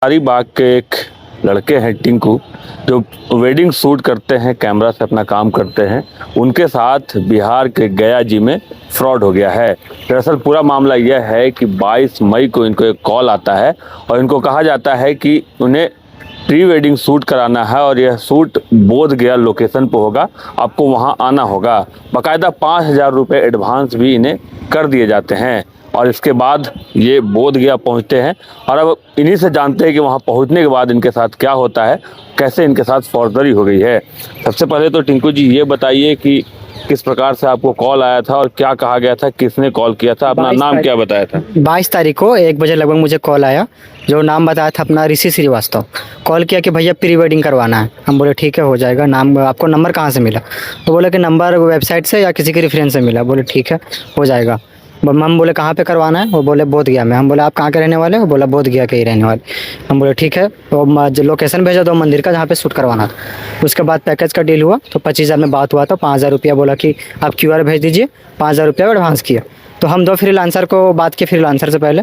हजारीबाग के एक लड़के हैं टिंकू, जो वेडिंग शूट करते हैं, कैमरा से अपना काम करते हैं। उनके साथ बिहार के गया जी में फ्रॉड हो गया है। दरअसल पूरा मामला यह है कि 22 मई को इनको एक कॉल आता है और इनको कहा जाता है कि उन्हें प्री वेडिंग शूट कराना है और यह शूट बोध गया लोकेशन पर होगा, आपको वहां आना होगा। बाकायदा 5,000 रुपये एडवांस भी इन्हें कर दिए जाते हैं और इसके बाद ये बोध गया पहुंचते हैं। और अब इन्हीं से जानते हैं कि वहां पहुंचने के बाद इनके साथ क्या होता है, कैसे इनके साथ फौजदारी हो गई है। सबसे पहले तो टिंकू जी ये बताइए कि किस प्रकार से आपको कॉल आया था और क्या कहा गया था, किसने कॉल किया था, अपना नाम क्या बताया था? 22 तारीख को 1 बजे लगभग मुझे कॉल आया। जो नाम बताया था अपना ऋषि श्रीवास्तव। कॉल किया कि भैया प्री वेडिंग करवाना है। हम बोले ठीक है हो जाएगा। नाम आपको नंबर कहाँ से मिला? तो बोले कि नंबर वेबसाइट से या किसी के रेफरेंस से मिला। बोले ठीक है हो जाएगा। हम बोले कहाँ पे करवाना है? वो बोले बोध गया में। हम बोले आप कहाँ के रहने वाले? वो बोला बोध गया के ही रहने वाले। हम बोले ठीक है। तो लोकेशन भेजा दो मंदिर का जहाँ पे शूट करवाना था। उसके बाद पैकेज का डील हुआ तो 25,000 में बात हुआ। तो 5,000 रुपया बोला कि आप QR भेज दीजिए। 5,000 रुपया एडवांस किया। तो हम 2 फ्रीलांसर को बात किए। फ्रीलांसर से पहले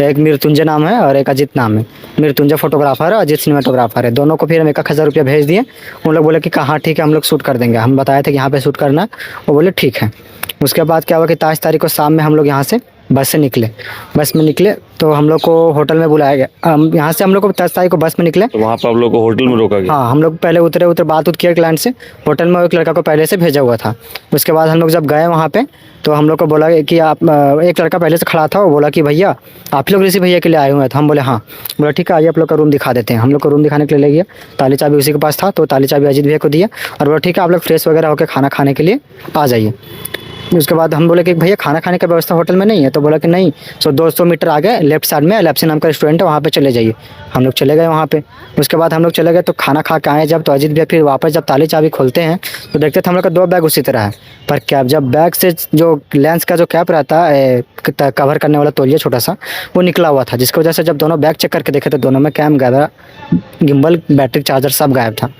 एक मृत्युंजय नाम है और एक अजित नाम है। मृत्युंजय फोटोग्राफर है, अजित सिनेमाटोग्राफर है। दोनों को फिर हम 1,000 रुपया भेज दिए। उन लोग बोले कि कहाँ ठीक है हम लोग शूट कर देंगे। हम बताए थे कि यहाँ पे शूट करना है। वो बोले ठीक है। उसके बाद क्या हुआ कि 23 तारीख को शाम में हम लोग यहाँ से बस में निकले तो हम लोग को होटल में बुलाया गया। यहाँ से हम लोग को 23 तारीख को बस में निकले तो वहाँ पर आप लोग को होटल में रोका गया? हाँ, हम लोग पहले उतरे बात किया क्लाइंट से। होटल में एक लड़का को पहले से भेजा हुआ था। उसके बाद हम लोग जब गए वहाँ पे तो हम लोग को बोला कि आप एक लड़का पहले से खड़ा था। वो बोला कि भैया आप लोग ऋषि भैया के लिए आए हुए हैं। तो हम बोले हाँ। बोला ठीक है आइए आप लोग का रूम दिखा देते हैं। हम लोग को रूम दिखाने के लिए ले गया। ताली चाबी उसी के पास था तो ताली चाबी अजीत भैया को दिया और बोला ठीक है आप लोग फ्रेश वगैरह होकर खाना खाने के लिए आ जाइए। उसके बाद हम बोले कि भैया खाना खाने का व्यवस्था होटल में नहीं है? तो बोला कि नहीं। 200 मीटर आगे लेफ्ट साइड में एलेप्सी नाम का रेस्टोरेंट है, वहाँ पे चले जाइए। हम लोग चले गए वहाँ पे। उसके बाद हम लोग चले गए तो खाना खा के आए जब तो अजीत भैया फिर वापस जब ताली चाबी खोलते हैं तो देखते थे हम लोग का 2 बैग उसी तरह है। पर कैप जब बैग से जो लेंस का जो कैप रहता है कवर करने वाला तौलिया छोटा सा वो निकला हुआ था, जिसकी वजह से जब दोनों बैग चेक करके देखे तो दोनों में cam camera gimbal battery charger सब गायब था।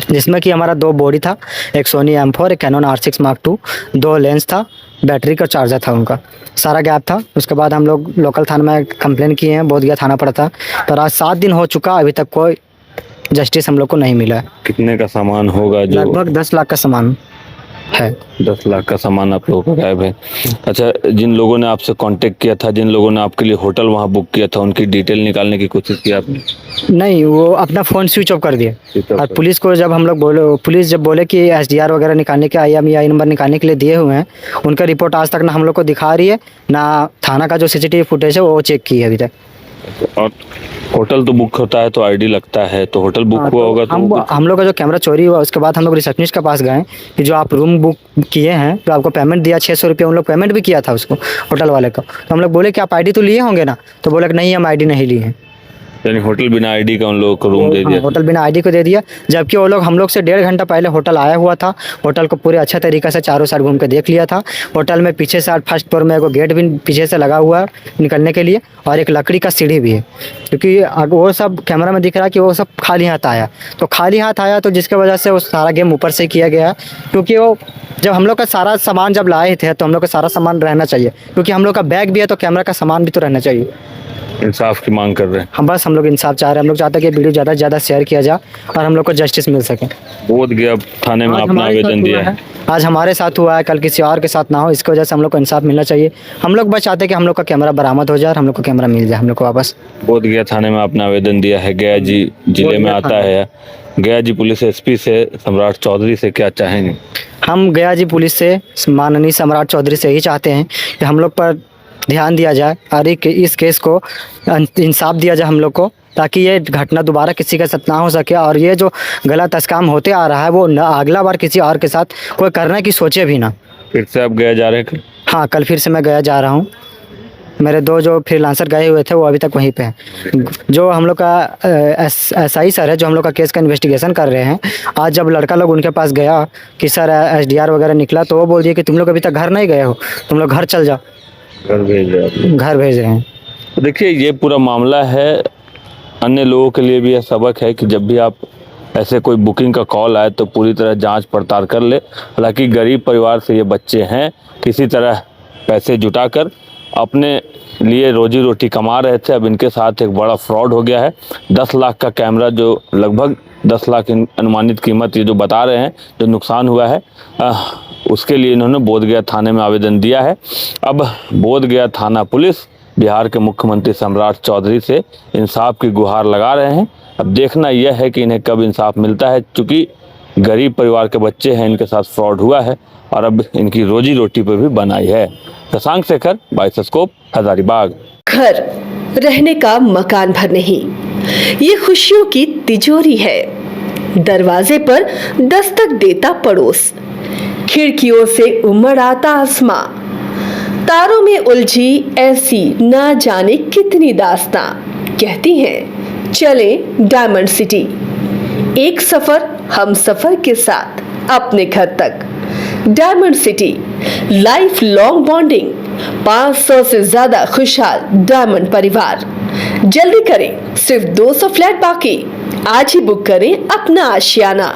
जिसमें कि हमारा 2 बॉडी था, एक सोनी M4, एक Canon R6 Mark II, 2 lens था, बैटरी का चार्जर था, उनका सारा गैप था। उसके बाद हम लोग लोकल थाने में कंप्लेन किए हैं, बोध गया थाना पड़ा था। पर आज 7 दिन हो चुका, अभी तक कोई जस्टिस हम लोग को नहीं मिला है। कितने का सामान होगा? जो लगभग 10 लाख का सामान है। 10 लाख का सामान आप लोगों को गायब है। अच्छा, जिन लोगों ने आपसे कांटेक्ट किया था, जिन लोगों ने आपके लिए होटल वहां बुक किया था, उनकी डिटेल निकालने की कोशिश की आपने? नहीं, वो अपना फ़ोन स्विच ऑफ कर दिए। और पुलिस को जब हम लोग पुलिस जब बोले कि SDR वगैरह निकालने के IMEI नंबर निकालने के लिए दिए हुए हैं, उनका रिपोर्ट आज तक ना हम लोग को दिखा रही है ना थाना का जो CCTV फुटेज है वो चेक की है अभी तक। और होटल तो बुक होता है तो ID लगता है, तो होटल बुक हुआ होगा तो हम लोग का जो कैमरा चोरी हुआ उसके बाद हम लोग रिसेप्शनिस्ट के पास गए कि जो आप रूम बुक किए हैं तो आपको पेमेंट दिया 600 रुपये। उन लोग पेमेंट भी किया था उसको होटल वाले को। तो हम लोग बोले कि आप ID तो लिए होंगे ना? तो बोला कि नहीं हम ID नहीं लिए हैं। यानी होटल बिना ID का उन लोगों को रूम दे दिया? होटल बिना ID को दे दिया, जबकि वो लोग हम लोग से 1.5 घंटा पहले होटल आया हुआ था। होटल को पूरे अच्छे तरीके से चारों साइड घूम के देख लिया था। होटल में पीछे से फर्स्ट फ्लोर में एक गेट भी पीछे से लगा हुआ है निकलने के लिए और एक लकड़ी का सीढ़ी भी है, क्योंकि वो सब कैमरा में दिख रहा है कि वो सब खाली हाथ आया। तो खाली हाथ आया तो जिसकी वजह से वो सारा गेम ऊपर से किया गया, क्योंकि वो जब हम लोग का सारा सामान जब लाए थे तो हम लोग का सारा सामान रहना चाहिए, क्योंकि हम लोग का बैग भी है तो कैमरा का सामान भी तो रहना चाहिए। इंसाफ की मांग कर रहे हैं हम लोग इंसाफ चाह रहे हैं। हम लोग चाहते हैं कि वीडियो ज़्यादा से ज़्यादा शेयर किया जाए और हम लोग को जस्टिस मिल सके। बोध गया थाने में अपना आवेदन दिया है। आज हमारे साथ हुआ है, कल किसी और के साथ ना हो, इसकी वजह से हम लोग को इंसाफ मिलना चाहिए। हम लोग बस चाहते हैं कि हम लोग का कैमरा बरामद हो जाए और हम लोग को कैमरा मिल जाए हम लोग को वापस। बोध गया थाने में अपना आवेदन दिया है। गया जी जिले में आता है। गया जी पुलिस SP से सम्राट चौधरी से क्या चाहेंगे? हम गया जी पुलिस से माननीय सम्राट चौधरी से ही चाहते हैं कि हम लोग पर ध्यान दिया जाए और इस केस को इंसाफ दिया जाए हम लोग को, ताकि ये घटना दोबारा किसी के साथ ना हो सके और ये जो गलत काम होते आ रहा है वो अगला बार किसी और के साथ कोई करने की सोचे भी ना। फिर से आप गया जा रहे हैं? हाँ, कल फिर से मैं गया जा रहा हूँ। मेरे 2 जो फ्रीलांसर गए हुए थे वो अभी तक वहीं पे हैं। जो हम लोग का SI सर है जो हम लोग का केस का इन्वेस्टिगेशन कर रहे हैं, आज जब लड़का लोग उनके पास गया कि सर SDR वगैरह निकला, तो वो बोल दिए कि तुम लोग अभी तक घर नहीं गए हो, तुम लोग घर चल जाओ। घर भेज रहे हैं। तो देखिए ये पूरा मामला है। अन्य लोगों के लिए भी यह सबक है कि जब भी आप ऐसे कोई बुकिंग का कॉल आए तो पूरी तरह जांच पड़ताल कर ले। हालांकि गरीब परिवार से ये बच्चे हैं, किसी तरह पैसे जुटाकर अपने लिए रोजी रोटी कमा रहे थे। अब इनके साथ एक बड़ा फ्रॉड हो गया है। 10 लाख का कैमरा, जो लगभग 10 लाख अनुमानित कीमत ये जो बता रहे हैं, जो नुकसान हुआ है, उसके लिए इन्होंने बोधगया थाने में आवेदन दिया है। अब बोधगया थाना पुलिस बिहार के मुख्यमंत्री सम्राट चौधरी से इंसाफ की गुहार लगा रहे हैं। अब देखना यह है कि इन्हें कब इंसाफ मिलता है, चूँकि गरीब परिवार के बच्चे हैं, इनके साथ फ्रॉड हुआ है और अब इनकी रोजी रोटी पर भी बनाई है। शशांक शेखर, बाइसस्कोप, हजारीबाग। घर रहने का मकान भर नहीं, ये खुशियों की तिजोरी है। दरवाजे पर दस्तक देता पड़ोस, खिड़कियों से उमड़ आता आसमां, तारों में उलझी ऐसी ना जाने कितनी दास्तां। कहती हैं चले डायमंड सिटी, एक सफर हम सफर के साथ अपने घर तक। Diamond city, life long bonding, 500 से ज्यादा खुशहाल डायमंड परिवार। जल्दी करें, सिर्फ 200 फ्लैट बाकी। आज ही बुक करें अपना आशियाना।